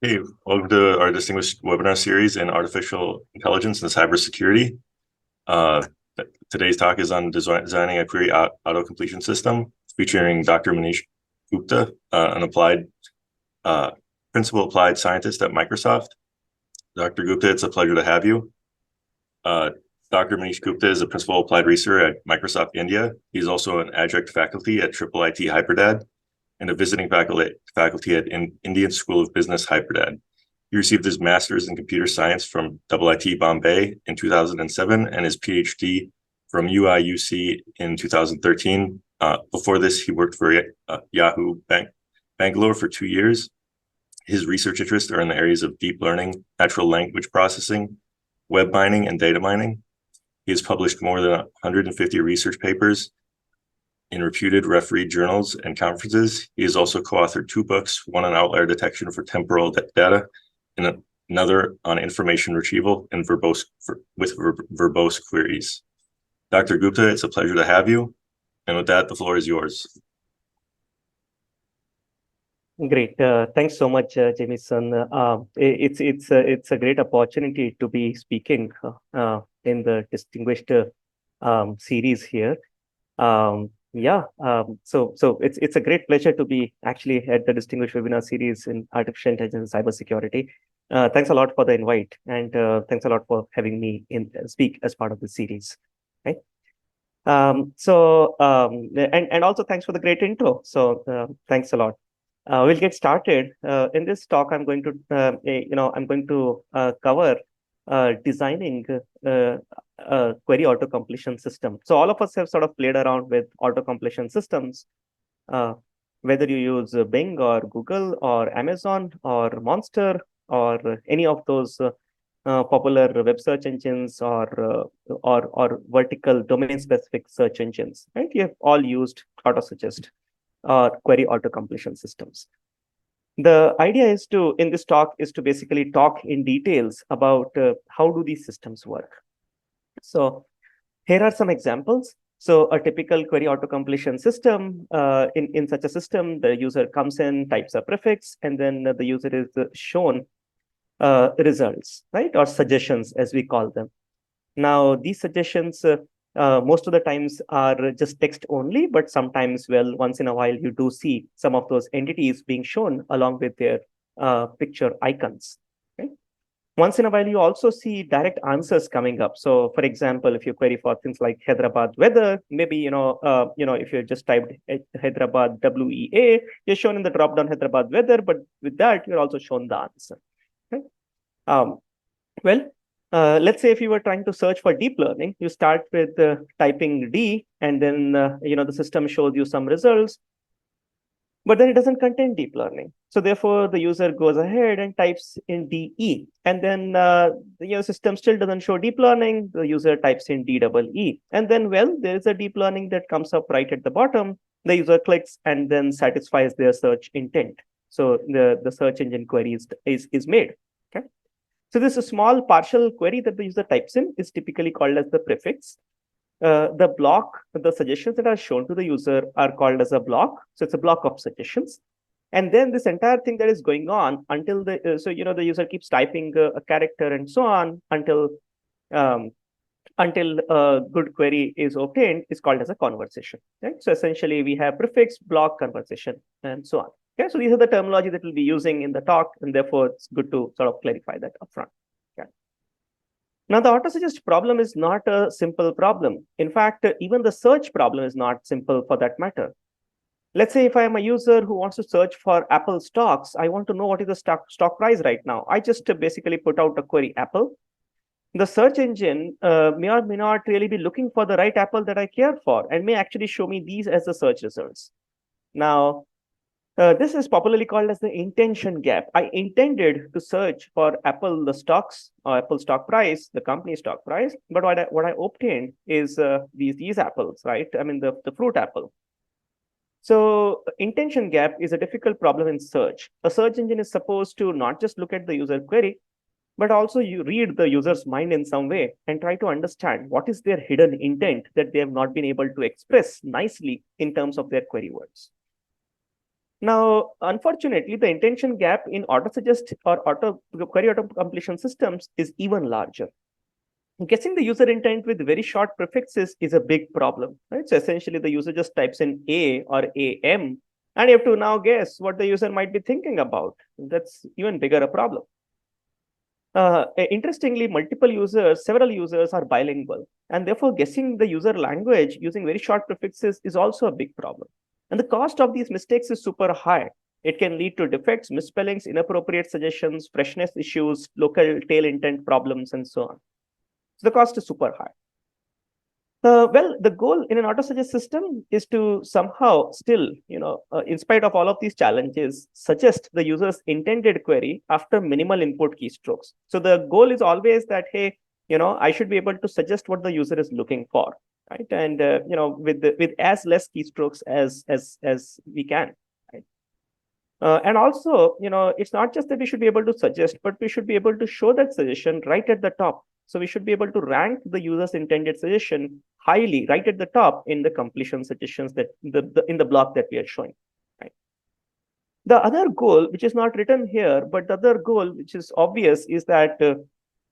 Hey, welcome to our distinguished webinar series in artificial intelligence and cybersecurity. Uh, Today's talk is on designing a query auto-completion system featuring Dr. Manish Gupta, an principal applied scientist at Microsoft. Dr. Gupta, it's a pleasure to have you. Dr. Manish Gupta is a principal applied researcher at Microsoft India. He's also an adjunct faculty at IIIT Hyderabad and a visiting faculty at Indian School of Business, Hyderabad. He received his master's in computer science from IIIT Bombay in 2007 and his Ph.D. from UIUC in 2013. Before this, he worked for Yahoo Bangalore for 2 years. His research interests are in the areas of deep learning, natural language processing, web mining, and data mining. He has published more than 150 research papers in reputed refereed journals and conferences. He has also co-authored 2 books, one on outlier detection for temporal data, and another on information retrieval and verbose queries. Dr. Gupta, it's a pleasure to have you. And with that, the floor is yours. Great. Thanks so much, Jamison. It's a great opportunity to be speaking in the distinguished series here. So it's a great pleasure to be actually at the distinguished webinar series in artificial intelligence and cybersecurity. Thanks a lot for the invite, and thanks a lot for having me speak as part of the series. Right. And also thanks for the great intro. So thanks a lot. We'll get started. In this talk, I'm going to cover designing a query auto-completion system. So all of us have sort of played around with auto-completion systems, whether you use Bing or Google or Amazon or Monster or any of those popular web search engines or vertical domain-specific search engines. Right? You have all used AutoSuggest or query auto-completion systems. The idea is in this talk is to basically talk in details about how do these systems work. So here are some examples. So a typical query auto-completion system, in such a system, the user comes in, types a prefix, and then the user is shown results, right? Or suggestions, as we call them. Now, these suggestions most of the times are just text only, but sometimes, well, once in a while, you do see some of those entities being shown along with their picture icons. Okay? Once in a while, you also see direct answers coming up. So, for example, if you query for things like Hyderabad weather, maybe if you just typed Hyderabad WEA, you're shown in the drop-down Hyderabad weather, but with that, you're also shown the answer. Okay? Let's say if you were trying to search for deep learning, you start with typing D, and then the system shows you some results, but then it doesn't contain deep learning. So therefore, the user goes ahead and types in DE, and then the system still doesn't show deep learning. The user types in DEE, and then there is a deep learning that comes up right at the bottom. The user clicks and then satisfies their search intent. So the search engine query is made. Okay. So this small partial query that the user types in is typically called as the prefix. The block, the suggestions that are shown to the user are called as a block. So it's a block of suggestions. And then this entire thing that is going on until the user keeps typing a character and so on until a good query is obtained is called as a conversation. Right? So essentially we have prefix, block, conversation, and so on. Okay, so these are the terminology that we'll be using in the talk, and therefore it's good to sort of clarify that upfront. Okay. Now, the autosuggest problem is not a simple problem. In fact, even the search problem is not simple for that matter. Let's say if I am a user who wants to search for Apple stocks, I want to know what is the stock price right now. I just basically put out a query Apple. The search engine may or may not really be looking for the right Apple that I care for, and may actually show me these as the search results. Now, this is popularly called as the intention gap. I intended to search for Apple, the stocks, or Apple stock price, the company stock price, but what I obtained is these apples, right? I mean, the fruit apple. So intention gap is a difficult problem in search. A search engine is supposed to not just look at the user query, but also you read the user's mind in some way and try to understand what is their hidden intent that they have not been able to express nicely in terms of their query words. Now, unfortunately, the intention gap in auto-suggest or query auto-completion systems is even larger. Guessing the user intent with very short prefixes is a big problem, right? So essentially, the user just types in A or AM, and you have to now guess what the user might be thinking about. That's even bigger a problem. Interestingly, several users are bilingual, and therefore guessing the user language using very short prefixes is also a big problem. And the cost of these mistakes is super high. It can lead to defects, misspellings, inappropriate suggestions, freshness issues, local tail intent problems, and so on. So the cost is super high. Well, the goal in an auto-suggest system is to somehow still, in spite of all of these challenges, suggest the user's intended query after minimal input keystrokes. So the goal is always that, hey, I should be able to suggest what the user is looking for, right? And with as less keystrokes as we can, right? And also, it's not just that we should be able to suggest, but we should be able to show that suggestion right at the top. So we should be able to rank the user's intended suggestion highly right at the top in the completion suggestions that in the block that we are showing. Right. The other goal, which is not written here, but the other goal, which is obvious, is that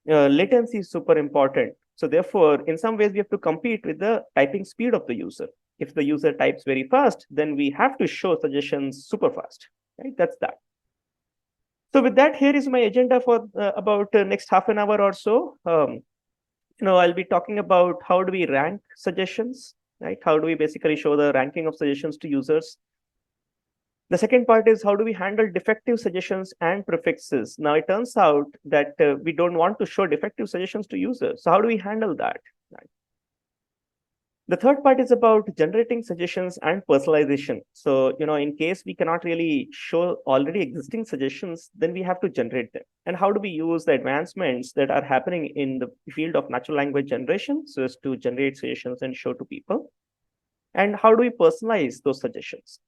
latency is super important. So therefore, in some ways, we have to compete with the typing speed of the user. If the user types very fast, then we have to show suggestions super fast. Right? That's that. So with that, here is my agenda for about next half an hour or so. I'll be talking about how do we rank suggestions, right? How do we basically show the ranking of suggestions to users? The second part is how do we handle defective suggestions and prefixes? Now, it turns out that we don't want to show defective suggestions to users. So how do we handle that? Right? The third part is about generating suggestions and personalization. So, in case we cannot really show already existing suggestions, then we have to generate them. And how do we use the advancements that are happening in the field of natural language generation so as to generate suggestions and show to people? And how do we personalize those suggestions?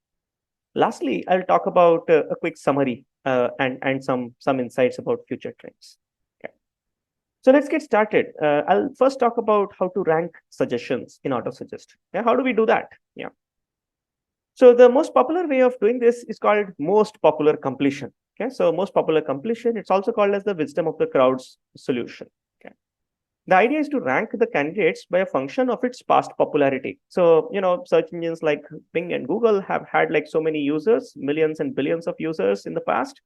Lastly, I'll talk about a quick summary and some insights about future trends. So let's get started. I'll first talk about how to rank suggestions in auto-suggest. Yeah, how do we do that? Yeah. So the most popular way of doing this is called most popular completion. Okay, so most popular completion, it's also called as the wisdom of the crowds solution. Okay. The idea is to rank the candidates by a function of its past popularity. So, search engines like Bing and Google have had like so many users, millions and billions of users in the past.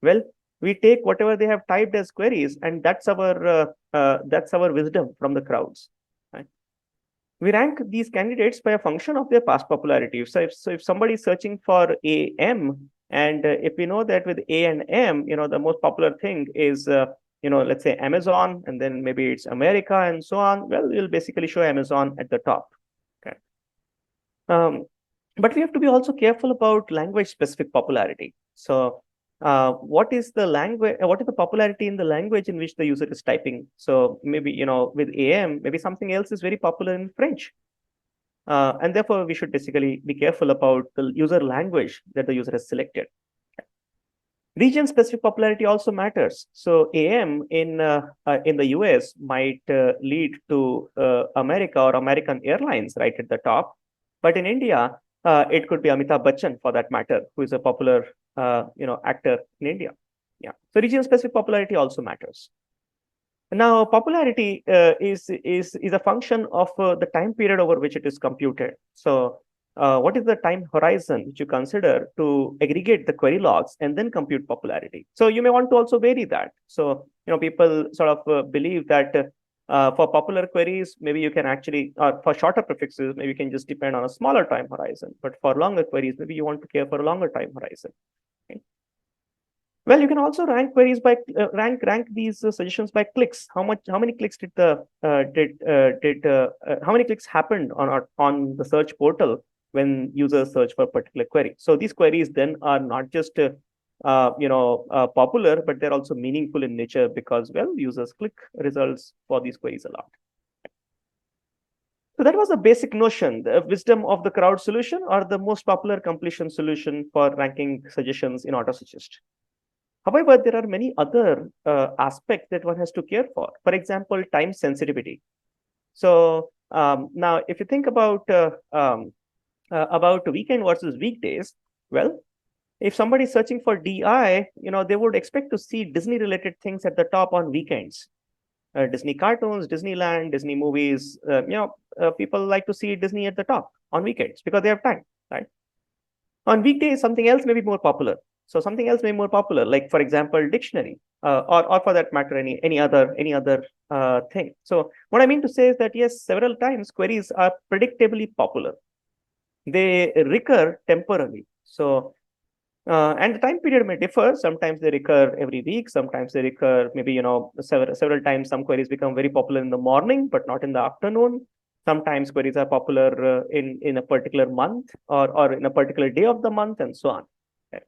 Well, we take whatever they have typed as queries, and that's our wisdom from the crowds. Right? We rank these candidates by a function of their past popularity. So if somebody is searching for AM, and if we know that with A and M, the most popular thing is let's say Amazon, and then maybe it's America and so on. Well, we'll basically show Amazon at the top. Okay. But we have to be also careful about language-specific popularity. So what is the popularity in the language in which the user is typing? So maybe, with AM, maybe something else is very popular in French. And therefore, we should basically be careful about the user language that the user has selected. Region-specific popularity also matters. So AM in the US might lead to America or American Airlines right at the top. But in India, it could be Amitabh Bachchan for that matter, who is a popular actor in India. Yeah. So region-specific popularity also matters. Now, popularity is a function of the time period over which it is computed. So what is the time horizon which you consider to aggregate the query logs and then compute popularity? So you may want to also vary that. So, people sort of believe that for popular queries, maybe you can actually, or for shorter prefixes, maybe you can just depend on a smaller time horizon. But for longer queries, maybe you want to care for a longer time horizon. Okay. Well, you can also rank queries by rank these suggestions by clicks. How many clicks did how many clicks happened on the search portal when users search for a particular query? So these queries then are not just popular, but they're also meaningful in nature because, well, users click results for these queries a lot. So that was a basic notion, the wisdom of the crowd solution or the most popular completion solution for ranking suggestions in auto-suggest. However, there are many other aspects that one has to care for. For example, time sensitivity. So now, if you think about weekend versus weekdays, well, if somebody is searching for DI, they would expect to see Disney-related things at the top on weekends. Disney cartoons, Disneyland, Disney movies, people like to see Disney at the top on weekends because they have time, right? On weekdays, something else may be more popular. So something else may be more popular, like for example, dictionary, or for that matter, any other thing. So what I mean to say is that yes, several times queries are predictably popular. They recur temporally. So and the time period may differ. Sometimes they recur every week. Sometimes they recur maybe several times. Some queries become very popular in the morning, but not in the afternoon. Sometimes queries are popular in a particular month or in a particular day of the month, and so on. Okay.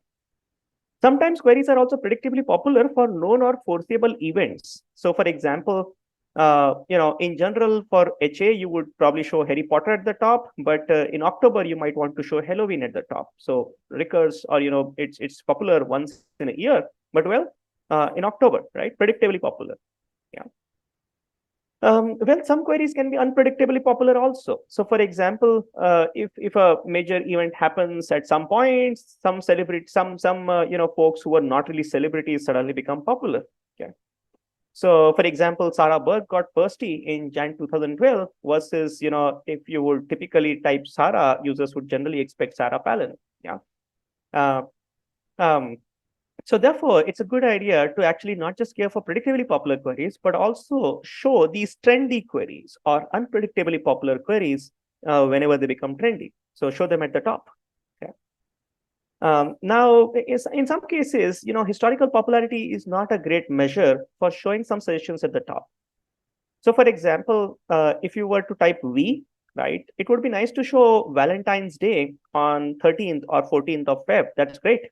Sometimes queries are also predictably popular for known or foreseeable events. So, for example, in general for HA, you would probably show Harry Potter at the top, but in October, you might want to show Halloween at the top. So recurs, or, it's popular once in a year, but in October, right? Predictably popular. Yeah. Some queries can be unpredictably popular also. So for example, if a major event happens at some point, some folks who are not really celebrities suddenly become popular. Okay. So, for example, Sarah Berg got Ph.D. in Jan 2012 versus, if you would typically type Sarah, users would generally expect Sarah Palin. Yeah. So therefore, it's a good idea to actually not just care for predictably popular queries, but also show these trendy queries or unpredictably popular queries whenever they become trendy. So show them at the top. Now, in some cases, historical popularity is not a great measure for showing some suggestions at the top. So, for example, if you were to type V, right, it would be nice to show Valentine's Day on 13th or 14th of Feb. That's great.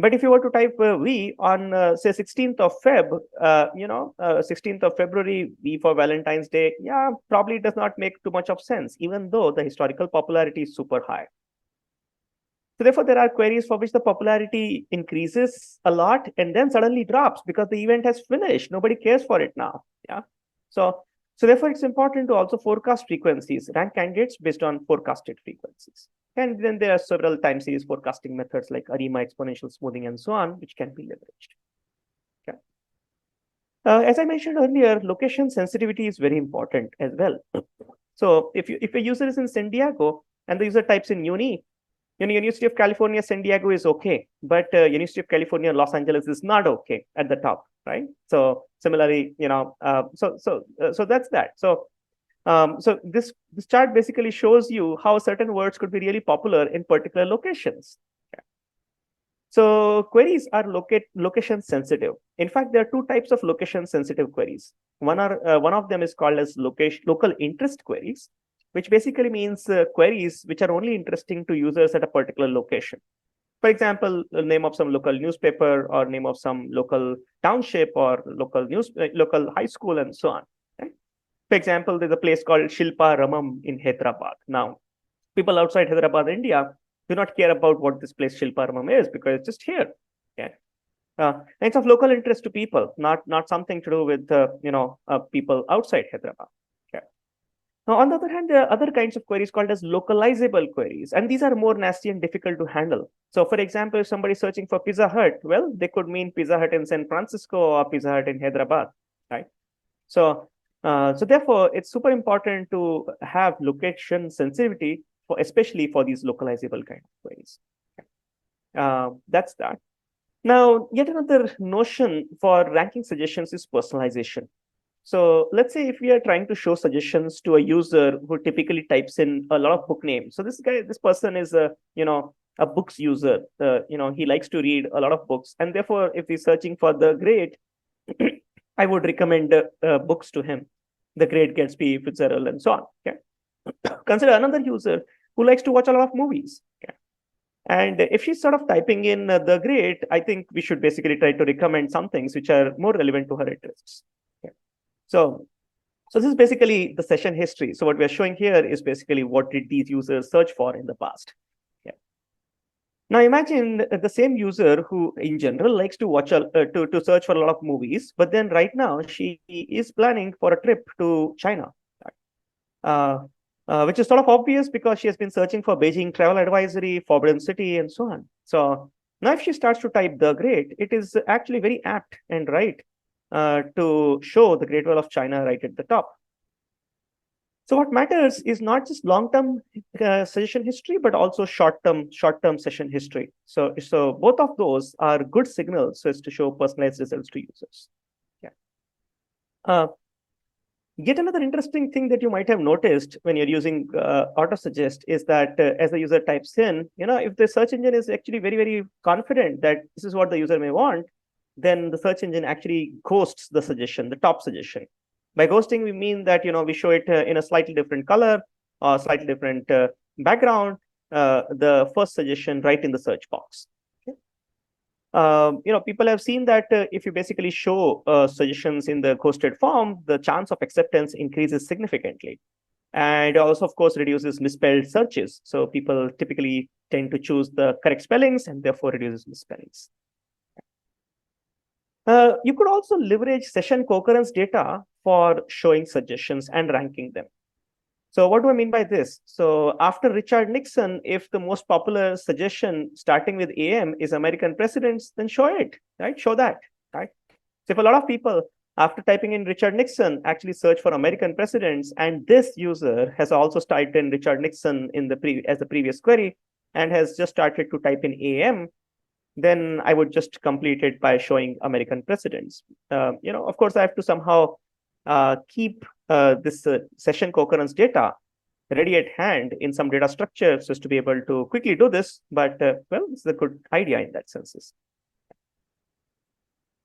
But if you were to type V on, say, 16th of Feb, 16th of February, V for Valentine's Day, yeah, probably does not make too much of sense, even though the historical popularity is super high. So therefore, there are queries for which the popularity increases a lot and then suddenly drops because the event has finished. Nobody cares for it now. Yeah. So therefore, it's important to also forecast frequencies, rank candidates based on forecasted frequencies. And then there are several time series forecasting methods like ARIMA, exponential smoothing, and so on, which can be leveraged. Okay. As I mentioned earlier, location sensitivity is very important as well. So if a user is in San Diego and the user types in University of California, San Diego is okay, but University of California, Los Angeles is not okay at the top, right? So similarly, so that's that. So this chart basically shows you how certain words could be really popular in particular locations. Okay. So queries are location sensitive. In fact, there are two types of location sensitive queries. One of them is called as local interest queries, which basically means queries which are only interesting to users at a particular location. For example, the name of some local newspaper or name of some local township or local high school and so on. Right? For example, there's a place called Shilpa Ramam in Hyderabad. Now, people outside Hyderabad, India, do not care about what this place Shilpa Ramam is because it's just here. Okay. It's of local interest to people, not something to do with people outside Hyderabad. Now, on the other hand, there are other kinds of queries called as localizable queries, and these are more nasty and difficult to handle. So, for example, if somebody is searching for Pizza Hut, well, they could mean Pizza Hut in San Francisco or Pizza Hut in Hyderabad, right? So therefore, it's super important to have location sensitivity, especially for these localizable kind of queries. That's that. Now, yet another notion for ranking suggestions is personalization. So let's say if we are trying to show suggestions to a user who typically types in a lot of book names. So this person is a books user. He likes to read a lot of books, and therefore, if he's searching for The Great, I would recommend books to him. The Great Gatsby, Fitzgerald, and so on. Okay. Consider another user who likes to watch a lot of movies. Okay. And if she's sort of typing in The Great, I think we should basically try to recommend some things which are more relevant to her interests. So this is basically the session history. So what we're showing here is basically what did these users search for in the past. Yeah. Now imagine the same user who in general likes to watch to search for a lot of movies, but then right now she is planning for a trip to China. which is sort of obvious because she has been searching for Beijing travel advisory, Forbidden City, and so on. So now if she starts to type the Great, it is actually very apt and right to show the Great Wall of China right at the top. So what matters is not just long-term session history, but also short-term session history. So both of those are good signals so as to show personalized results to users. Yeah. Yet another interesting thing that you might have noticed when you're using auto-suggest is that as the user types in, if the search engine is actually very, very confident that this is what the user may want, then the search engine actually ghosts the suggestion, the top suggestion. By ghosting, we mean that we show it in a slightly different color or slightly different background, the first suggestion right in the search box. People have seen that if you basically show suggestions in the ghosted form, the chance of acceptance increases significantly. And also, of course, reduces misspelled searches. So people typically tend to choose the correct spellings and therefore reduces misspellings. You could also leverage session concurrence data for showing suggestions and ranking them. So what do I mean by this? So after Richard Nixon, if the most popular suggestion starting with AM is American presidents, then show it, right? Show that, right? So if a lot of people, after typing in Richard Nixon, actually search for American presidents, and this user has also typed in Richard Nixon in as the previous query and has just started to type in AM, then I would just complete it by showing American presidents. Of course, I have to somehow keep this session concurrence data ready at hand in some data structure so as to be able to quickly do this. But well, it's a good idea in that sense.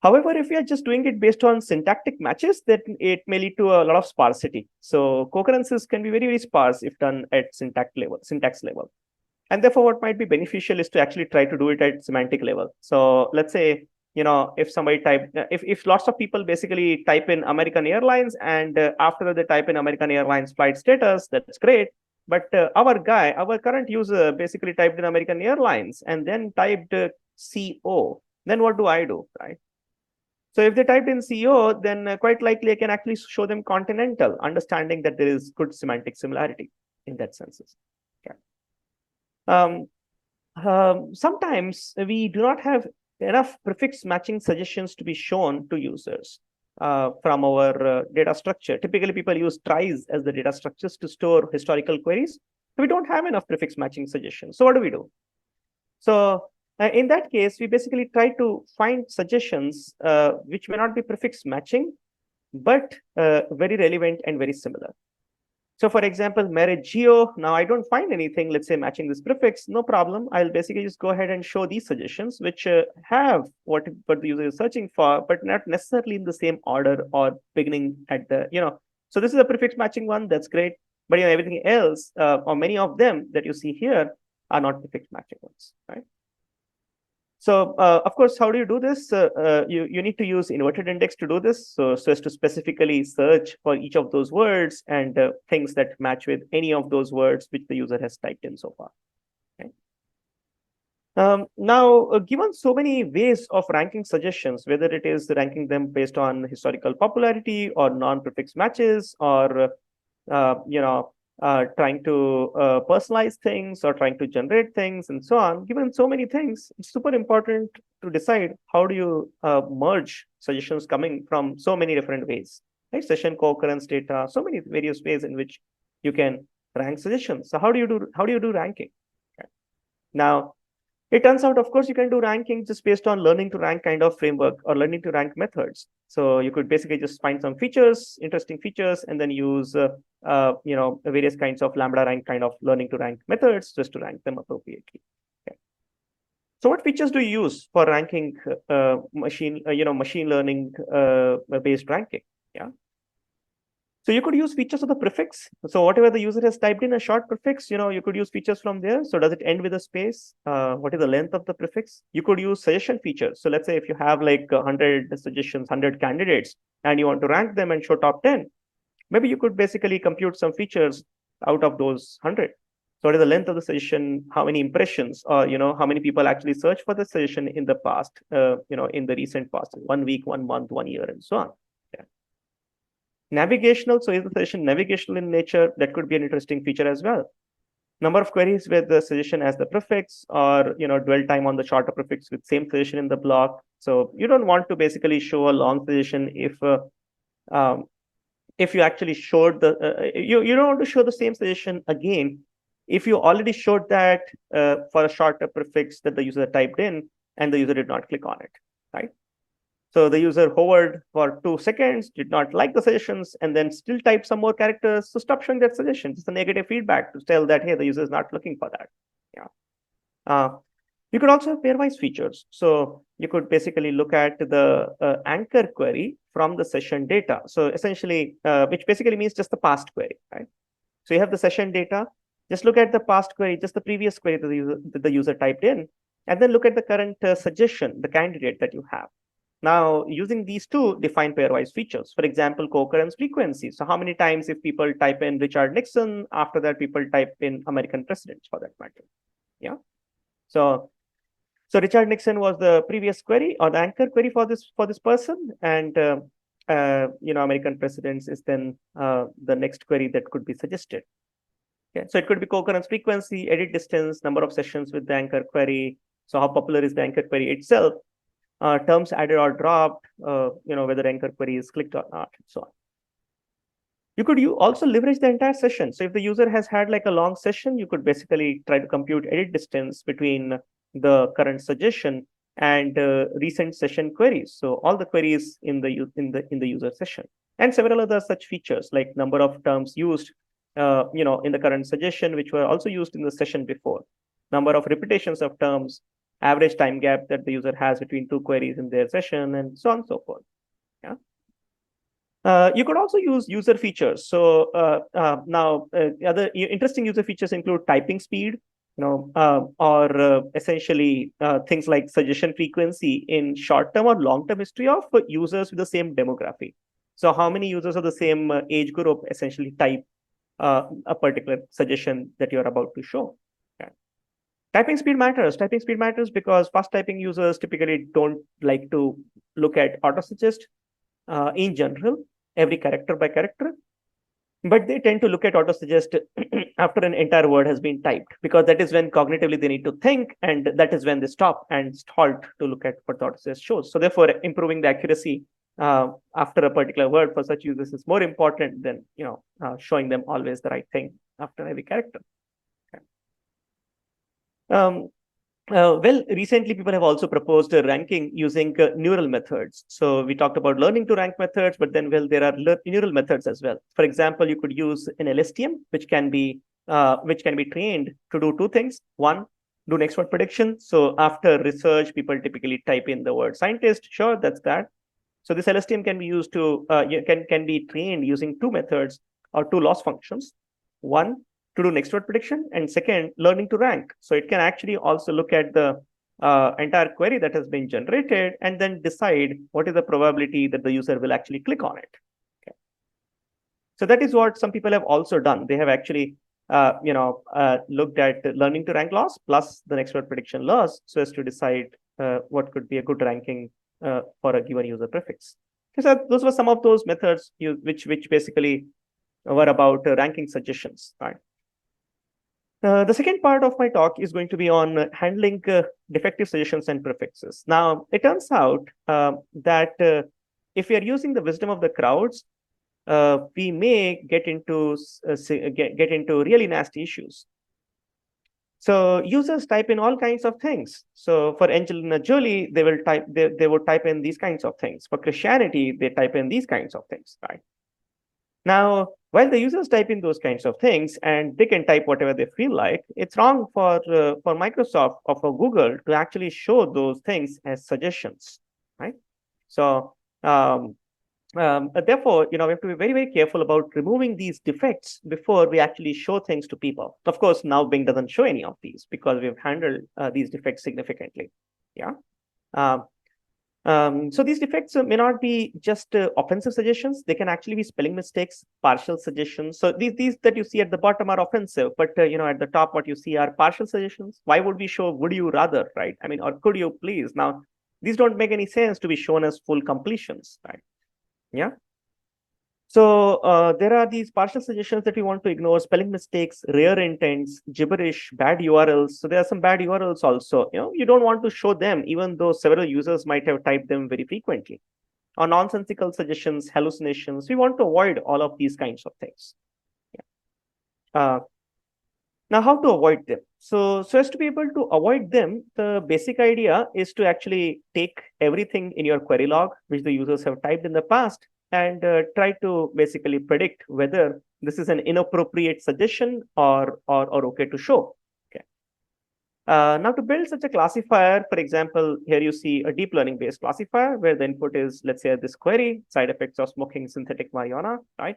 However, if we are just doing it based on syntactic matches, then it may lead to a lot of sparsity. So concurrences can be very, very sparse if done at syntax level. And therefore, what might be beneficial is to actually try to do it at semantic level. So let's say, if somebody if lots of people basically type in American Airlines and after they type in American Airlines flight status, that's great. But our current user basically typed in American Airlines and then typed CO. Then what do I do, right? So if they typed in CO, then quite likely I can actually show them Continental, understanding that there is good semantic similarity in that sense. Okay. Sometimes we do not have enough prefix matching suggestions to be shown to users from our data structure. Typically, people use tries as the data structures to store historical queries. So we don't have enough prefix matching suggestions. So what do we do? So in that case, we basically try to find suggestions which may not be prefix matching, but very relevant and very similar. So for example, marriage geo, now I don't find anything, let's say, matching this prefix, no problem. I'll basically just go ahead and show these suggestions, which have what the user is searching for, but not necessarily in the same order or beginning at the, So this is a prefix matching one, that's great. But everything else, or many of them that you see here are not prefix matching ones, right? So, of course, how do you do this? You need to use inverted index to do this, so as to specifically search for each of those words and things that match with any of those words which the user has typed in so far. Okay. Now, given so many ways of ranking suggestions, whether it is ranking them based on historical popularity or non-prefix matches or, trying to personalize things or trying to generate things and so on, given so many things, it's super important to decide how do you merge suggestions coming from so many different ways, right? Session concurrence data, so many various ways in which you can rank suggestions. So how do you do ranking? Okay. Now, it turns out, of course, you can do ranking just based on learning to rank kind of framework or learning to rank methods. So you could basically just find some features, interesting features, and then use various kinds of lambda rank kind of learning to rank methods just to rank them appropriately. Okay. So what features do you use for ranking machine learning based ranking? Yeah. So you could use features of the prefix. So whatever the user has typed in a short prefix, you could use features from there. So does it end with a space? What is the length of the prefix? You could use suggestion features. So let's say if you have like 100 suggestions, 100 candidates, and you want to rank them and show top 10, maybe you could basically compute some features out of those 100. So what is the length of the suggestion? How many impressions, or how many people actually search for the suggestion in the past? In the recent past, 1 week, 1 month, 1 year, and so on. Navigational, so is the suggestion navigational in nature? That could be an interesting feature as well. Number of queries with the suggestion as the prefix, or dwell time on the shorter prefix with same suggestion in the block. So you don't want to basically show a long suggestion if you actually showed you don't want to show the same suggestion again if you already showed that for a shorter prefix that the user typed in and the user did not click on it, right? So the user hovered for 2 seconds, did not like the suggestions, and then still typed some more characters. So stop showing that suggestion. It's a negative feedback to tell that, hey, the user is not looking for that. Yeah. You could also have pairwise features. So you could basically look at the anchor query from the session data. So essentially, which basically means just the past query, right? So you have the session data. Just look at the past query, just the previous query that the user typed in, and then look at the current suggestion, the candidate that you have. Now, using these two, define pairwise features. For example, co-occurrence frequency. So how many times if people type in Richard Nixon, after that people type in American presidents for that matter. Yeah. So Richard Nixon was the previous query or the anchor query for this person, and American presidents is then the next query that could be suggested. Okay, so it could be co-occurrence frequency, edit distance, number of sessions with the anchor query. So how popular is the anchor query itself? Terms added or dropped, whether anchor query is clicked or not, and so on. You could also leverage the entire session. So if the user has had like a long session, you could basically try to compute edit distance between the current suggestion and recent session queries. So all the queries in the user session, and several other such features like number of terms used, in the current suggestion, which were also used in the session before, number of repetitions of terms, average time gap that the user has between 2 queries in their session, and so on and so forth. Yeah. You could also use user features. So now other interesting user features include typing speed, or essentially things like suggestion frequency in short-term or long-term history of users with the same demography. So how many users of the same age group essentially type a particular suggestion that you're about to show. Okay. Typing speed matters. Typing speed matters because fast typing users typically don't like to look at autosuggest in general, every character by character, but they tend to look at autosuggest after an entire word has been typed, because that is when cognitively they need to think, and that is when they stop and halt to look at what the autosuggest shows. So therefore, improving the accuracy after a particular word for such users is more important than showing them always the right thing after every character. Okay. Well, recently people have also proposed a ranking using neural methods. So we talked about learning to rank methods, but then there are neural methods as well. For example, you could use an LSTM, which can be trained to do 2 things. One, do next word prediction. So after research, people typically type in the word scientist. Sure, that's that. So this LSTM can be used to can be trained using 2 methods or 2 loss functions. One, to do next word prediction, and second, learning to rank. So it can actually also look at the entire query that has been generated and then decide what is the probability that the user will actually click on it. Okay. So that is what some people have also done. They have actually looked at learning to rank loss plus the next word prediction loss, so as to decide what could be a good ranking for a given user prefix. So those were some of those methods which basically were about ranking suggestions. Right. The second part of my talk is going to be on handling defective suggestions and prefixes. Now, it turns out that if we are using the wisdom of the crowds, we may get into really nasty issues. So users type in all kinds of things. So for Angelina Jolie, they would type in these kinds of things. For Christianity, they type in these kinds of things, right? Now, while the users type in those kinds of things and they can type whatever they feel like, it's wrong for Microsoft or for Google to actually show those things as suggestions, right? So therefore, we have to be very, very careful about removing these defects before we actually show things to people. Of course, now Bing doesn't show any of these because we've handled these defects significantly. Yeah. So these defects may not be just offensive suggestions. They can actually be spelling mistakes, partial suggestions. So these that you see at the bottom are offensive, but at the top, what you see are partial suggestions. Why would we show would you rather, right? I mean, or could you please? Now, these don't make any sense to be shown as full completions, right? Yeah. So there are these partial suggestions that we want to ignore: spelling mistakes, rare intents, gibberish, bad URLs. So there are some bad URLs also. You don't want to show them, even though several users might have typed them very frequently. Or nonsensical suggestions, hallucinations. We want to avoid all of these kinds of things. Now, how to avoid them? So as to be able to avoid them, the basic idea is to actually take everything in your query log, which the users have typed in the past, and try to basically predict whether this is an inappropriate suggestion or okay to show. Okay. Now, to build such a classifier, for example, here you see a deep learning based classifier where the input is, let's say, this query: side effects of smoking synthetic marijuana, right?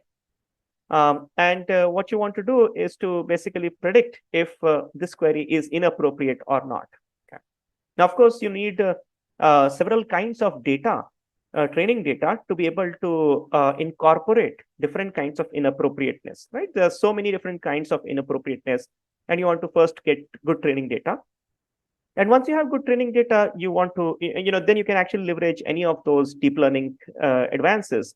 And what you want to do is to basically predict if this query is inappropriate or not. Okay. Now, of course, you need several kinds of data, training data, to be able to incorporate different kinds of inappropriateness, right? There are so many different kinds of inappropriateness, and you want to first get good training data. And once you have good training data, you want to, then you can actually leverage any of those deep learning advances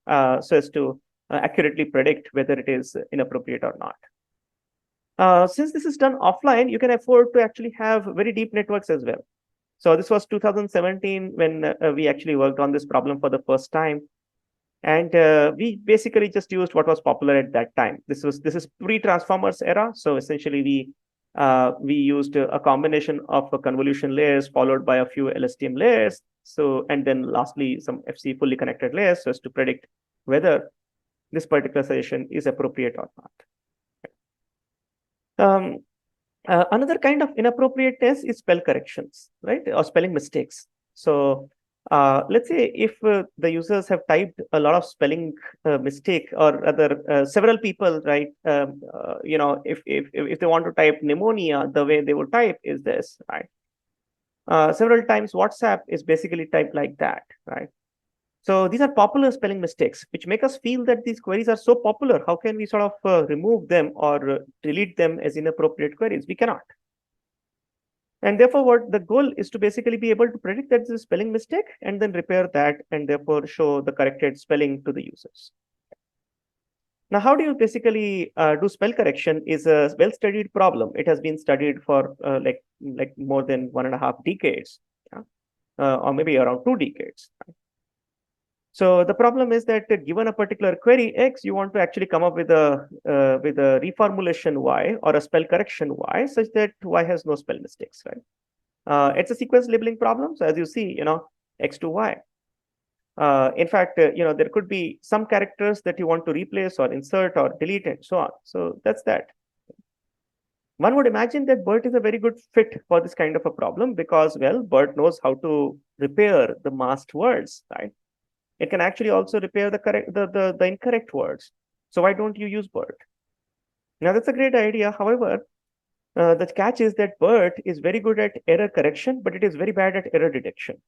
so as to accurately predict whether it is inappropriate or not. Since this is done offline, you can afford to actually have very deep networks as well. So this was 2017 when we actually worked on this problem for the first time. And we basically just used what was popular at that time. This is pre-transformers era. So essentially we used a combination of convolution layers followed by a few LSTM layers. So, and then lastly, some FC fully connected layers so as to predict whether this particular suggestion is appropriate or not. Another kind of inappropriateness is spell corrections, right? Or spelling mistakes. So let's say if the users have typed a lot of spelling mistake, or rather several people, right? If they want to type pneumonia, the way they would type is this, right? Several times WhatsApp is basically typed like that, right? So these are popular spelling mistakes, which make us feel that these queries are so popular. How can we sort of remove them or delete them as inappropriate queries? We cannot. And therefore, what the goal is to basically be able to predict that this is a spelling mistake and then repair that and therefore show the corrected spelling to the users. Now, how do you basically do spell correction is a well-studied problem. It has been studied for like more than 1.5 decades, or maybe around 2 decades. So the problem is that given a particular query X, you want to actually come up with a reformulation Y or a spell correction Y such that Y has no spell mistakes, right? It's a sequence labeling problem. So as you see, X to Y. In fact, there could be some characters that you want to replace or insert or delete and so on. So that's that. One would imagine that BERT is a very good fit for this kind of a problem because, well, BERT knows how to repair the masked words, right? It can actually also repair the incorrect words. So why don't you use BERT? Now, that's a great idea. However, the catch is that BERT is very good at error correction, but it is very bad at error detection.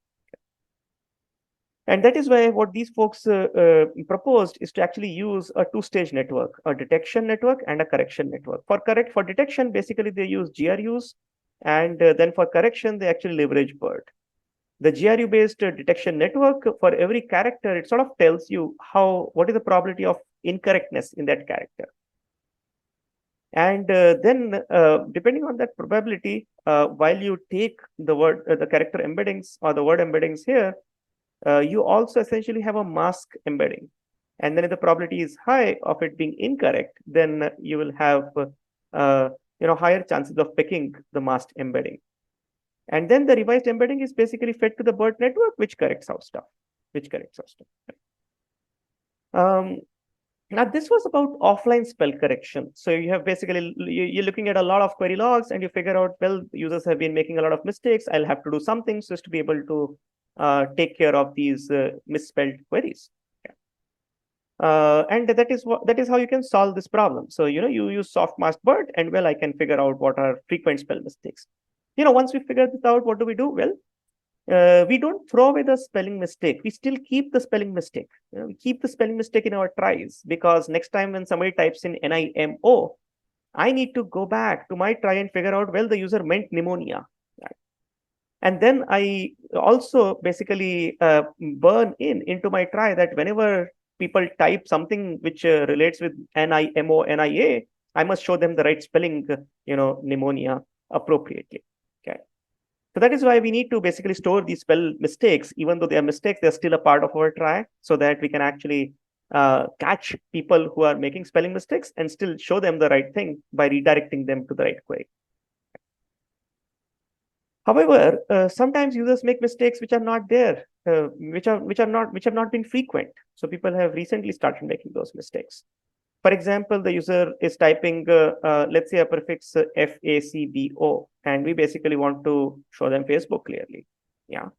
And that is why what these folks proposed is to actually use a two-stage network, a detection network and a correction network. For detection, basically they use GRUs, and then for correction, they actually leverage BERT. The GRU-based detection network, for every character, it sort of tells you what is the probability of incorrectness in that character. And then, depending on that probability, while you take the character embeddings or the word embeddings here, you also essentially have a mask embedding. And then if the probability is high of it being incorrect, then you will have higher chances of picking the masked embedding. And then the revised embedding is basically fed to the BERT network, which corrects our stuff. Now, this was about offline spell correction. So you have basically, you're looking at a lot of query logs and you figure out, well, users have been making a lot of mistakes. I'll have to do something just to be able to take care of these misspelled queries. And that is how you can solve this problem. So, you use soft mask BERT and, well, I can figure out what are frequent spell mistakes. Once we figure this out, what do? Well, we don't throw away the spelling mistake. We still keep the spelling mistake. We keep the spelling mistake in our tries, because next time when somebody types in NIMO, I need to go back to my try and figure out, well, the user meant pneumonia. Right? And then I also basically burn into my try that whenever people type something which relates with NIMO, I must show them the right spelling, pneumonia appropriately. Okay. So that is why we need to basically store these spell mistakes. Even though they are mistakes, they're still a part of our try, so that we can actually catch people who are making spelling mistakes and still show them the right thing by redirecting them to the right query. However, sometimes users make mistakes which are not there, which have not been frequent. So people have recently started making those mistakes. For example, the user is typing, let's say, a prefix FACBO, and we basically want to show them Facebook clearly. Yeah.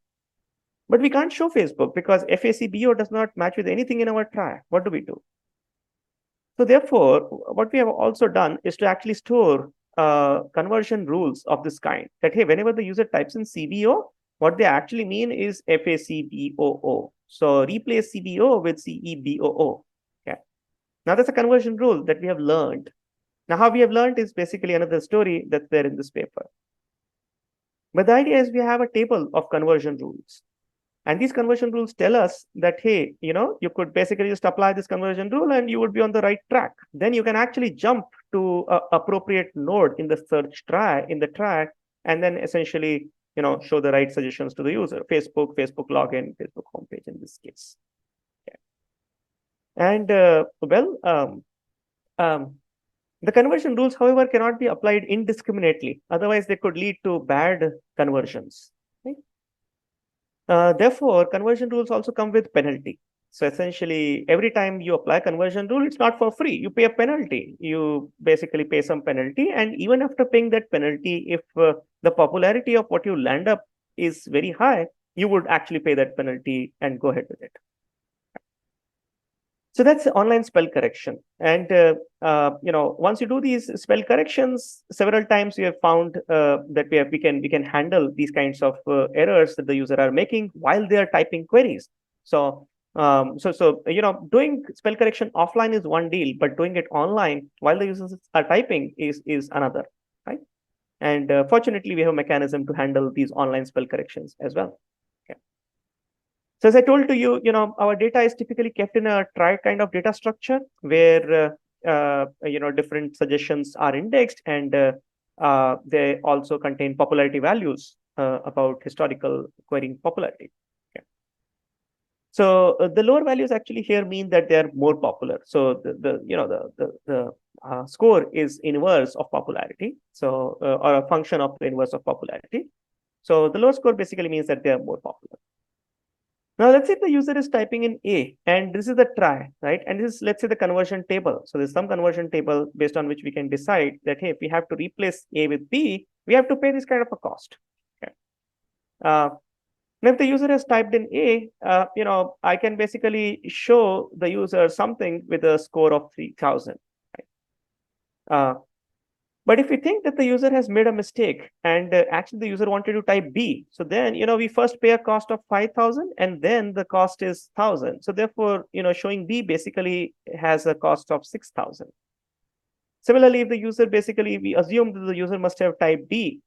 But we can't show Facebook because FACBO does not match with anything in our try. What do we do? So therefore, what we have also done is to actually store conversion rules of this kind, that, hey, whenever the user types in CBO, what they actually mean is FACBOO. So replace CBO with CEBOO. Now, that's a conversion rule that we have learned. Now, how we have learned is basically another story that's there in this paper. But the idea is we have a table of conversion rules. And these conversion rules tell us that, hey, you could basically just apply this conversion rule and you would be on the right track. Then you can actually jump to an appropriate node in the search try, and then essentially, show the right suggestions to the user. Facebook login, Facebook homepage in this case. And the conversion rules, however, cannot be applied indiscriminately. Otherwise, they could lead to bad conversions. Right? Therefore, conversion rules also come with penalty. So essentially, every time you apply conversion rule, it's not for free. You pay a penalty. You basically pay some penalty. And even after paying that penalty, if the popularity of what you land up is very high, you would actually pay that penalty and go ahead with it. So that's online spell correction. And, once you do these spell corrections, several times we have found that we can handle these kinds of errors that the user are making while they are typing queries. So, doing spell correction offline is one deal, but doing it online while the users are typing is another, right? And fortunately, we have a mechanism to handle these online spell corrections as well. So as I told to you, our data is typically kept in a try kind of data structure where, different suggestions are indexed, and they also contain popularity values about historical querying popularity. Okay. So the lower values actually here mean that they are more popular. So the score is inverse of popularity. So or a function of the inverse of popularity. So the lower score basically means that they are more popular. Now, let's say the user is typing in A, and this is the try, right? And this is, let's say, the conversion table. So there's some conversion table based on which we can decide that, hey, if we have to replace A with B, we have to pay this kind of a cost. Okay. Now, if the user has typed in A, I can basically show the user something with a score of 3,000. Right? But if we think that the user has made a mistake and actually the user wanted to type B, so then, we first pay a cost of 5,000 and then the cost is 1,000. So therefore, showing B basically has a cost of 6,000. Similarly, if the user basically, we assume that the user must have typed D,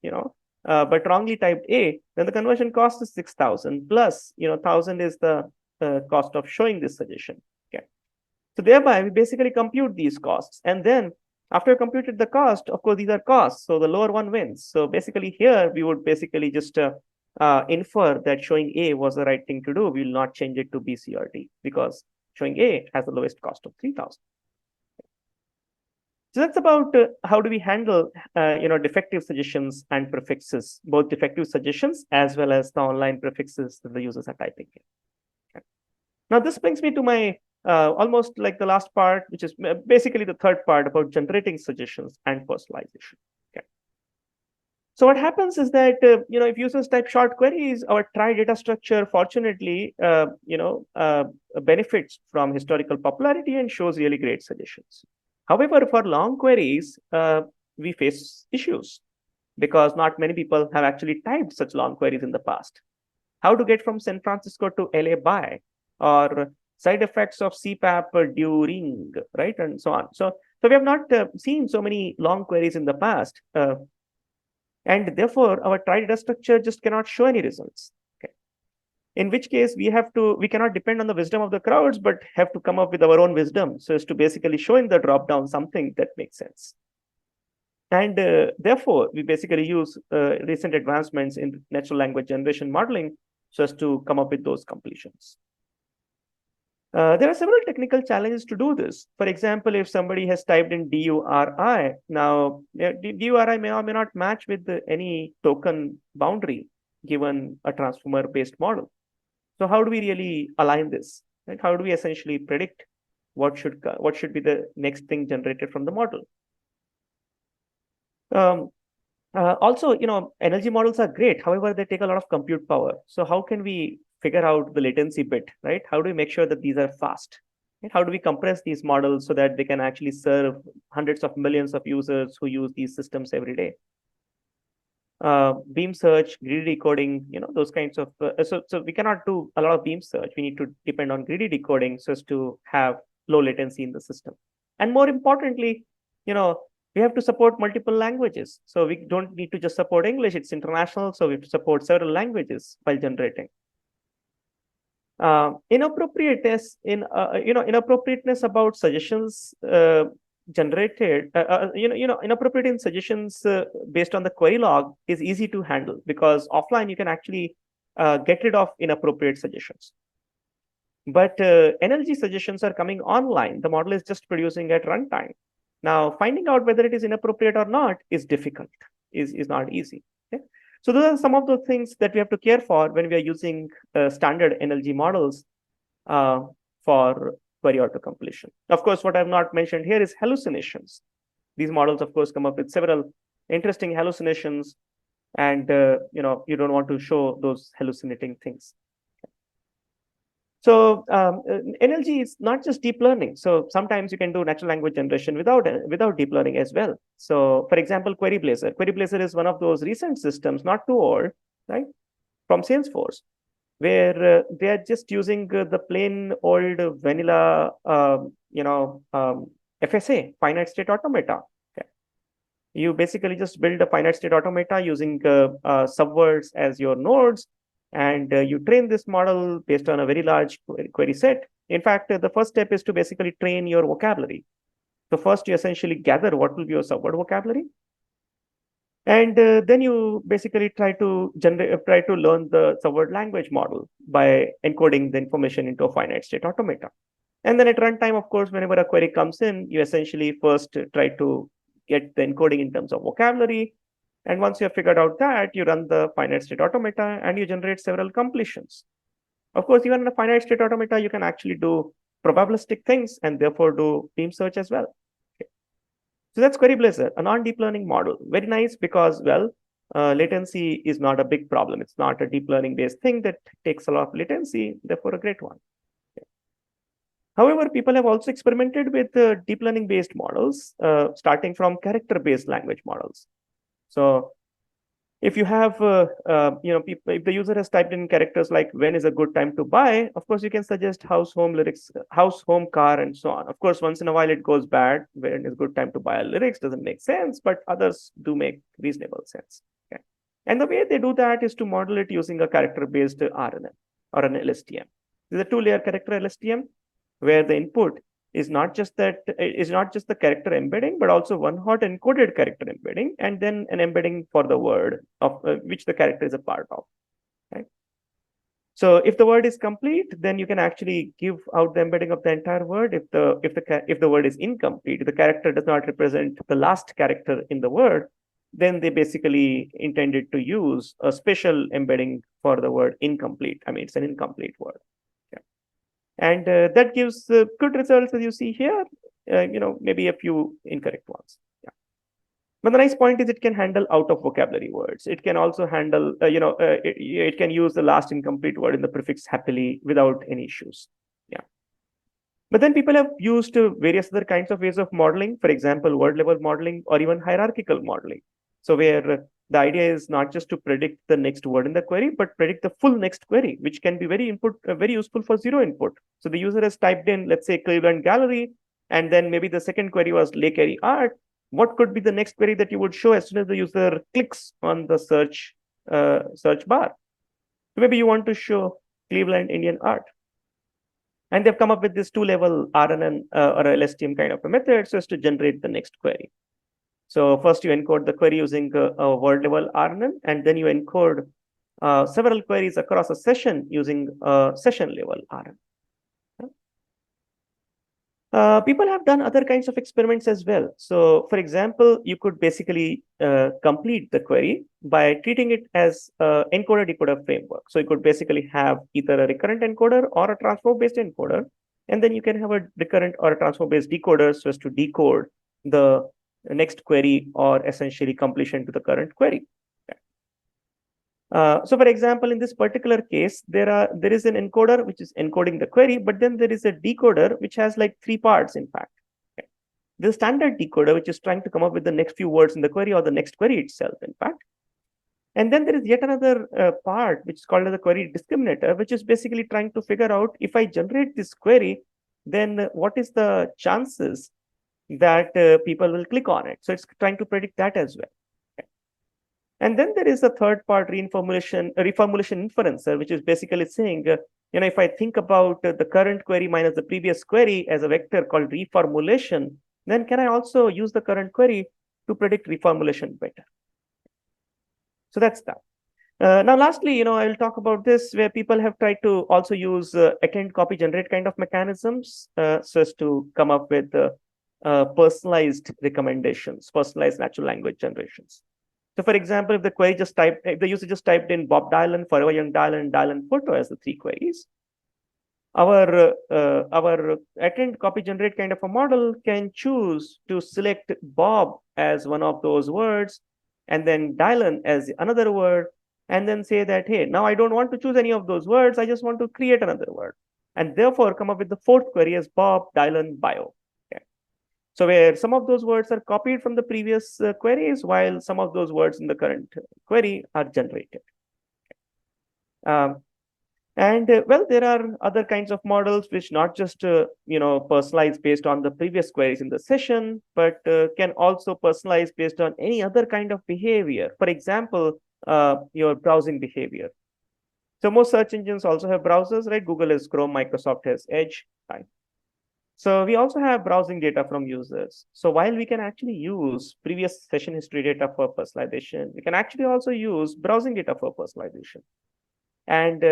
but wrongly typed A, then the conversion cost is 6,000 plus, 1,000 is the cost of showing this suggestion. Okay. So thereby, we basically compute these costs, and then after we computed the cost, of course, these are costs. So the lower one wins. So basically here, we would basically just infer that showing A was the right thing to do. We will not change it to B, C, or D because showing A has the lowest cost of 3,000. So that's about how do we handle, defective suggestions and prefixes, both defective suggestions as well as the online prefixes that the users are typing in. Okay. Now, this brings me to my almost like the last part, which is basically the third part about generating suggestions and personalization. Okay. So what happens is that, if users type short queries, our try data structure, fortunately, benefits from historical popularity and shows really great suggestions. However, for long queries, we face issues because not many people have actually typed such long queries in the past. How to get from San Francisco to LA by, or side effects of CPAP during, right, and so on. So we have not seen so many long queries in the past, and therefore our try data structure just cannot show any results. Okay. in which case we cannot depend on the wisdom of the crowds, but have to come up with our own wisdom. So as to basically show in the drop down something that makes sense. And therefore, we basically use recent advancements in natural language generation modeling so as to come up with those completions. There are several technical challenges to do this. For example, if somebody has typed in DURI, now DURI may or may not match with any token boundary given a transformer-based model. So how do we really align this? Right? How do we essentially predict what should be the next thing generated from the model? Also, energy models are great. However, they take a lot of compute power. So how can we figure out the latency bit, right? How do we make sure that these are fast? Right? How do we compress these models so that they can actually serve hundreds of millions of users who use these systems every day? Beam search, greedy decoding, those kinds of, so we cannot do a lot of beam search. We need to depend on greedy decoding so as to have low latency in the system. And more importantly, we have to support multiple languages. So we don't need to just support English, it's international. So we have to support several languages while generating. Inappropriateness about suggestions generated, inappropriate in suggestions based on the query log is easy to handle because offline you can actually get rid of inappropriate suggestions. But NLG suggestions are coming online. The model is just producing at runtime. Now, finding out whether it is inappropriate or not is difficult, is not easy. Okay? So those are some of the things that we have to care for when we are using standard NLG models for query auto-completion. Of course, what I've not mentioned here is hallucinations. These models, of course, come up with several interesting hallucinations, and you don't want to show those hallucinating things. So NLG is not just deep learning. So sometimes you can do natural language generation without deep learning as well. So for example, Query Blazor. Query Blazor is one of those recent systems, not too old, right, from Salesforce, where they are just using the plain old vanilla, FSA, finite state automata. Okay. You basically just build a finite state automata using subwords as your nodes, and you train this model based on a very large query set. In fact, the first step is to basically train your vocabulary. So first, you essentially gather what will be your subword vocabulary. And then you basically try to learn the subword language model by encoding the information into a finite state automata. And then at runtime, of course, whenever a query comes in, you essentially first try to get the encoding in terms of vocabulary. And once you have figured out that, you run the finite state automata and you generate several completions. Of course, even in a finite state automata, you can actually do probabilistic things and therefore do beam search as well. Okay. So that's Query Blazor, a non-deep learning model. Very nice because, well, latency is not a big problem. It's not a deep learning based thing that takes a lot of latency, therefore a great one. Okay. However, people have also experimented with deep learning based models, starting from character based language models. So if you have, if the user has typed in characters like when is a good time to buy, of course, you can suggest house, home, lyrics, house, home, car, and so on. Of course, once in a while it goes bad. When is a good time to buy a lyrics doesn't make sense, but others do make reasonable sense. Okay. And the way they do that is to model it using a character-based RNN or an LSTM. This is a two-layer character LSTM where the input is not just the character embedding, but also one hot encoded character embedding, and then an embedding for the word of which the character is a part of. Right? So if the word is complete, then you can actually give out the embedding of the entire word. If the word is incomplete, if the character does not represent the last character in the word, then they basically intended to use a special embedding for the word incomplete. I mean, it's an incomplete word. And that gives good results, as you see here, maybe a few incorrect ones. Yeah. But the nice point is it can handle out of vocabulary words. It can also handle, it can use the last incomplete word in the prefix happily without any issues. Yeah. But then people have used various other kinds of ways of modeling, for example, word level modeling or even hierarchical modeling. So where the idea is not just to predict the next word in the query, but predict the full next query, which can be very useful for zero input. So the user has typed in, let's say, Cleveland Gallery, and then maybe the second query was Lake Erie Art. What could be the next query that you would show as soon as the user clicks on the search bar? So maybe you want to show Cleveland Indian Art. And they've come up with this two-level RNN or LSTM kind of a method so as to generate the next query. So first you encode the query using a word level RNN, and then you encode several queries across a session using a session level RNN. People have done other kinds of experiments as well. So for example, you could basically complete the query by treating it as an encoder-decoder framework. So you could basically have either a recurrent encoder or a transform-based encoder, and then you can have a recurrent or a transform-based decoder so as to decode the next query or essentially completion to the current query. So for example, in this particular case, there is an encoder which is encoding the query, but then there is a decoder which has like 3 parts, in fact. Okay. The standard decoder, which is trying to come up with the next few words in the query or the next query itself, in fact. And then there is yet another part, which is called as the query discriminator, which is basically trying to figure out if I generate this query, then what is the chances that people will click on it. So it's trying to predict that as well. And then there is a third part, reformulation inferencer, which is basically saying, if I think about the current query minus the previous query as a vector called reformulation, then can I also use the current query to predict reformulation better? So that's that. Now, lastly, I will talk about this where people have tried to also use attend, copy, generate kind of mechanisms so as to come up with personalized recommendations, personalized natural language generations. So for example, if the user just typed in Bob Dylan, Forever Young Dylan, Dylan photo as the 3 queries, our attend, copy, generate kind of a model can choose to select Bob as one of those words, and then Dylan as another word, and then say that, hey, now I don't want to choose any of those words, I just want to create another word. And therefore come up with the 4th query as Bob Dylan bio. So where some of those words are copied from the previous queries, while some of those words in the current query are generated. Well, there are other kinds of models which not just personalize based on the previous queries in the session, but can also personalize based on any other kind of behavior. For example, your browsing behavior. So most search engines also have browsers, right? Google has Chrome, Microsoft has Edge, right? So we also have browsing data from users. So while we can actually use previous session history data for personalization, we can actually also use browsing data for personalization. And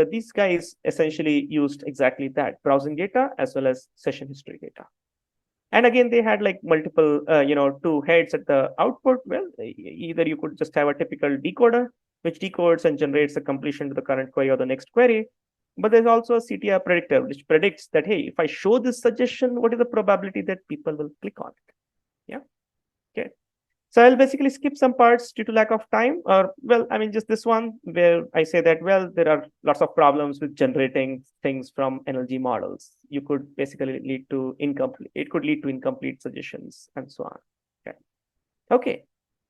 these guys essentially used exactly that, browsing data as well as session history data. And again, they had like multiple, 2 heads at the output. Well, either you could just have a typical decoder, which decodes and generates a completion to the current query or the next query. But there's also a CTR predictor, which predicts that, hey, if I show this suggestion, what is the probability that people will click on it? Yeah. Okay. So I'll basically skip some parts due to lack of time, or, well, I mean, just this one where I say that, well, there are lots of problems with generating things from NLG models. You could basically lead to incomplete suggestions and so on. Okay. Okay.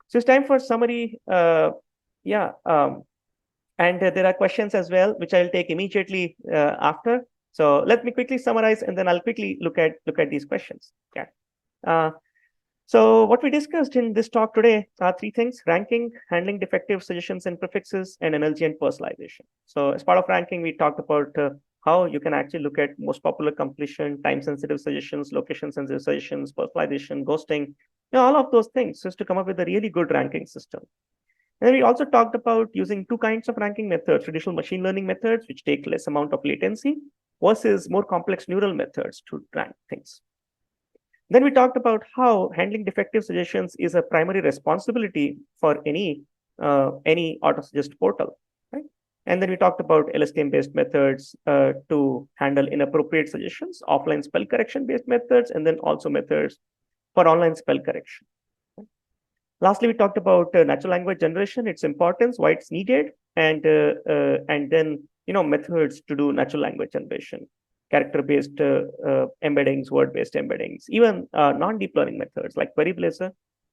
So it's time for summary. And there are questions as well, which I'll take immediately after. So let me quickly summarize, and then I'll quickly look at these questions. Okay. So what we discussed in this talk today are 3 things: ranking, handling defective suggestions and prefixes, and NLG and personalization. So as part of ranking, we talked about how you can actually look at most popular completion, time-sensitive suggestions, location-sensitive suggestions, personalization, ghosting, all of those things, just to come up with a really good ranking system. And we also talked about using 2 kinds of ranking methods: traditional machine learning methods, which take less amount of latency, versus more complex neural methods to rank things. Then we talked about how handling defective suggestions is a primary responsibility for any auto-suggest portal, right? And then we talked about LSTM-based methods to handle inappropriate suggestions, offline spell correction-based methods, and then also methods for online spell correction. Lastly, we talked about natural language generation, its importance, why it's needed, and then methods to do natural language generation, character-based embeddings, word-based embeddings, even non-deep learning methods like Query Blazor.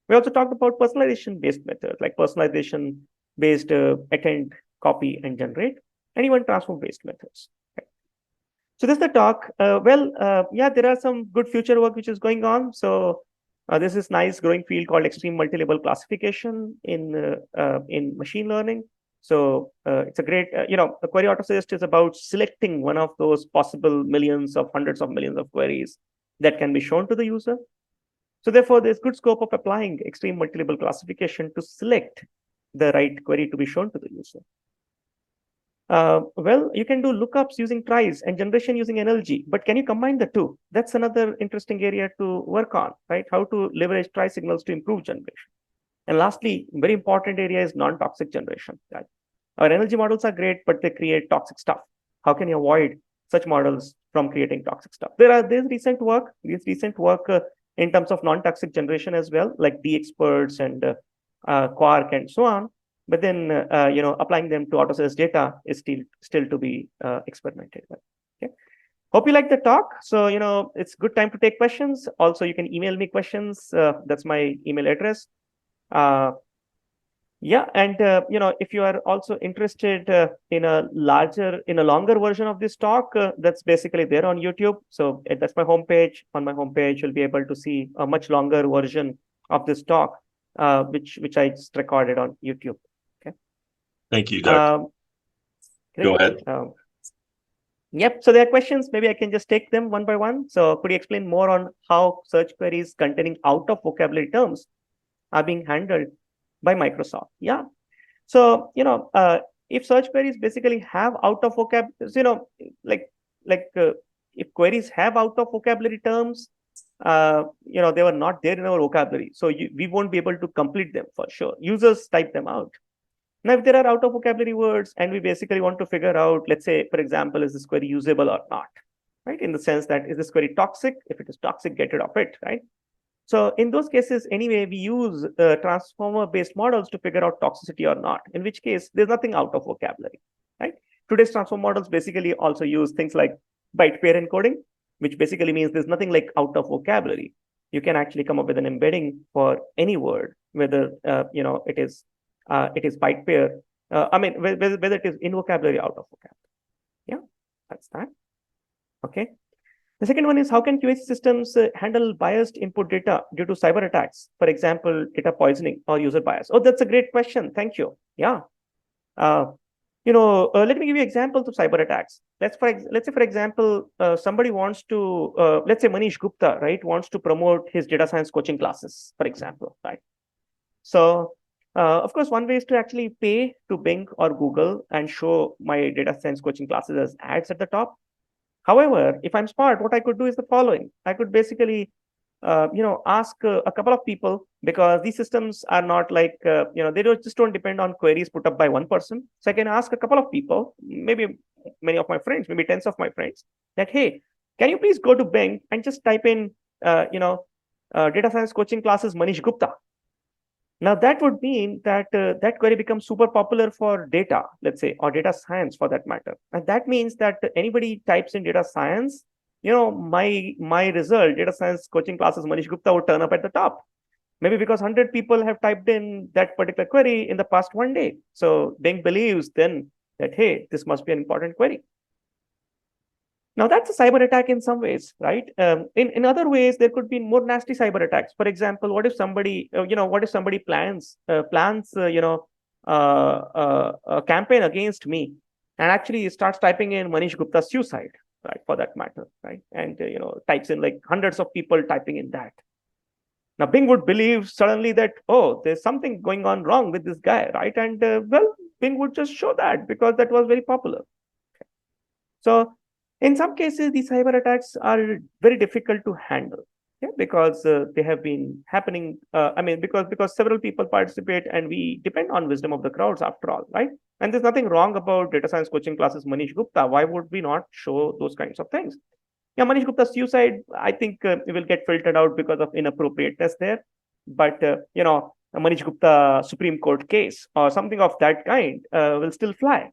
We also talked about personalization-based methods like personalization-based attend, copy, and generate, and even transform-based methods. Okay. So this is the talk. There are some good future work which is going on. So this is nice growing field called extreme multi-level classification in machine learning. So it's a great, the query autosuggest is about selecting one of those possible millions of hundreds of millions of queries that can be shown to the user. So therefore, there's good scope of applying extreme multi-level classification to select the right query to be shown to the user. Well, you can do lookups using tries and generation using NLG, but can you combine the two? That's another interesting area to work on, right? How to leverage try signals to improve generation. And lastly, very important area is non-toxic generation. Right? Our NLG models are great, but they create toxic stuff. How can you avoid such models from creating toxic stuff? There's recent work in terms of non-toxic generation as well, like DXperts and Quark and so on. But then, applying them to autosuggest data is still to be experimented with. Okay. Hope you like the talk. So, it's good time to take questions. Also, you can email me questions. That's my email address. Yeah, and if you are also interested in a longer version of this talk, that's basically there on YouTube. So that's my homepage. On my homepage, you'll be able to see a much longer version of this talk, which I just recorded on YouTube. Okay. Thank you, Doug. Go ahead. Yep. So there are questions. Maybe I can just take them one by one. So could you explain more on how search queries containing out of vocabulary terms are being handled by Microsoft? Yeah. So, if search queries basically have out of vocabulary, if queries have out of vocabulary terms, they were not there in our vocabulary. So we won't be able to complete them for sure. Users type them out. Now, if there are out of vocabulary words and we basically want to figure out, let's say, for example, is this query usable or not, right? In the sense that, is this query toxic? If it is toxic, get rid of it, right? So in those cases, anyway, we use transformer-based models to figure out toxicity or not, in which case there's nothing out of vocabulary, right? Today's transformer models basically also use things like byte pair encoding, which basically means there's nothing like out of vocabulary. You can actually come up with an embedding for any word, whether it is byte pair. Whether it is in vocabulary, out of vocabulary. Yeah, that's that. Okay. The second one is, how can QA systems handle biased input data due to cyber attacks? For example, data poisoning or user bias. Oh, that's a great question. Thank you. Yeah. Let me give you examples of cyber attacks. Let's say, for example, somebody wants to, let's say Manish Gupta, right, wants to promote his data science coaching classes, for example, right? So, of course, one way is to actually pay to Bing or Google and show my data science coaching classes as ads at the top. However, if I'm smart, what I could do is the following. I could basically, ask a couple of people, because these systems are not like, they just don't depend on queries put up by one person. So I can ask a couple of people, maybe many of my friends, maybe tens of my friends, that, hey, can you please go to Bing and just type in, data science coaching classes Manish Gupta. Now, that would mean that that query becomes super popular for data, let's say, or data science for that matter. And that means that anybody types in data science, my result, data science coaching classes Manish Gupta, would turn up at the top. Maybe because 100 people have typed in that particular query in the past one day. So Bing believes then that, hey, this must be an important query. Now, that's a cyber attack in some ways, right? In other ways, there could be more nasty cyber attacks. For example, what if somebody, plans, a campaign against me and actually starts typing in Manish Gupta's suicide, right? For that matter, right? And, types in like hundreds of people typing in that. Now, Bing would believe suddenly that, oh, there's something going on wrong with this guy, right? And, Bing would just show that because that was very popular. Okay. So, in some cases, these cyber attacks are very difficult to handle, because they have been happening. Because several people participate, and we depend on wisdom of the crowds after all, right? And there's nothing wrong about data science coaching classes Manish Gupta. Why would we not show those kinds of things? Yeah, Manish Gupta's suicide, I think it will get filtered out because of inappropriateness there. But, a Manish Gupta Supreme Court case or something of that kind will still fly.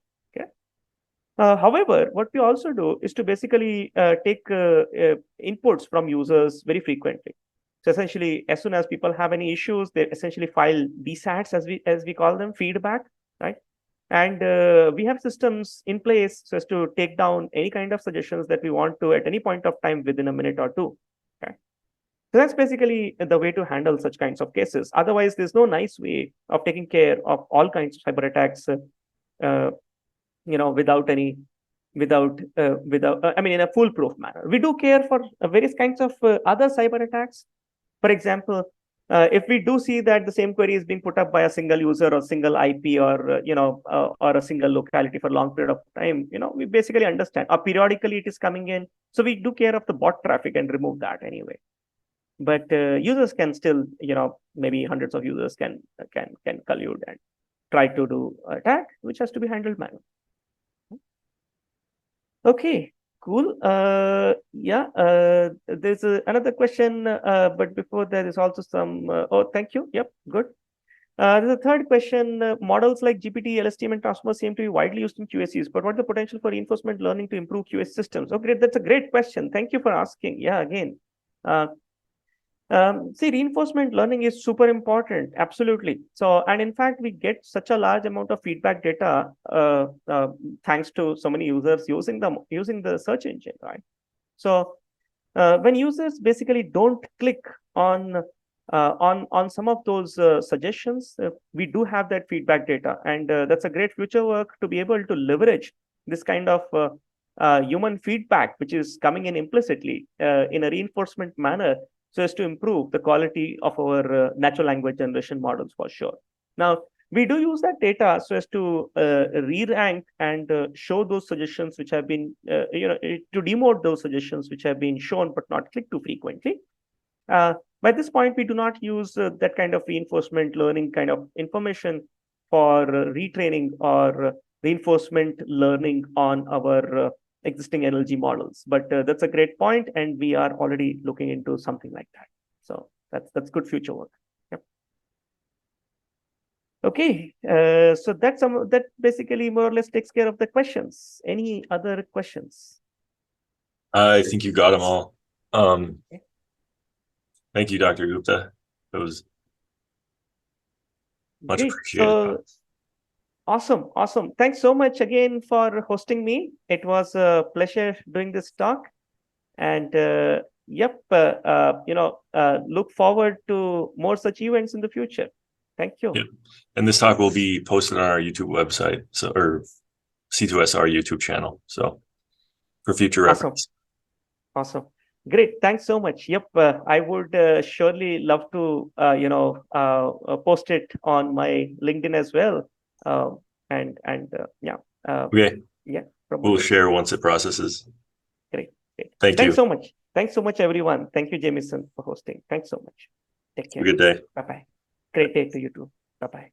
However, what we also do is to basically take inputs from users very frequently. So essentially, as soon as people have any issues, they essentially file BSATs, as we call them, feedback, right? And we have systems in place so as to take down any kind of suggestions that we want to at any point of time within a minute or two. Okay. So that's basically the way to handle such kinds of cases. Otherwise, there's no nice way of taking care of all kinds of cyber attacks without any, I mean, in a foolproof manner. We do care for various kinds of other cyber attacks. For example, if we do see that the same query is being put up by a single user or single IP or or a single locality for a long period of time, we basically understand. Or periodically it is coming in, so we do care of the bot traffic and remove that anyway. But users can still, maybe hundreds of users can collude and try to do attack, which has to be handled manually. Okay, cool. There's another question, but before there is also some. Oh, thank you. Yep, good. There's a third question. Models like GPT, LSTM, and Transformer seem to be widely used in QACs, but what's the potential for reinforcement learning to improve QA systems? Oh, great. That's a great question. Thank you for asking. Yeah, again. See, reinforcement learning is super important. Absolutely. So, and in fact, we get such a large amount of feedback data thanks to so many users using the search engine, right? So, when users basically don't click on some of those suggestions, we do have that feedback data, and that's a great future work to be able to leverage this kind of human feedback, which is coming in implicitly in a reinforcement manner, so as to improve the quality of our natural language generation models for sure. Now, we do use that data so as to re-rank and show those suggestions which have been, to demote those suggestions which have been shown but not clicked too frequently. By this point, we do not use that kind of reinforcement learning kind of information for retraining or reinforcement learning on our existing NLG models. But that's a great point, and we are already looking into something like that. So that's good future work. Yep. Okay, so that basically more or less takes care of the questions. Any other questions? I think you got them all. Okay. Thank you, Dr. Gupta. It was much Great. appreciated. Awesome. Thanks so much again for hosting me. It was a pleasure doing this talk. And look forward to more such events in the future. Thank you. Yep. And this talk will be posted on our YouTube website, or C2SR YouTube channel. So for future reference. Awesome. Great. Thanks so much. Yep. I would surely love to, post it on my LinkedIn as well. Okay. Yeah. We'll share once it processes. Great. Thanks so much. Thanks so much, everyone. Thank you, Jamison, for hosting. Thanks so much. Take care. Have a good day. Bye-bye. Great day to you too. Bye-bye.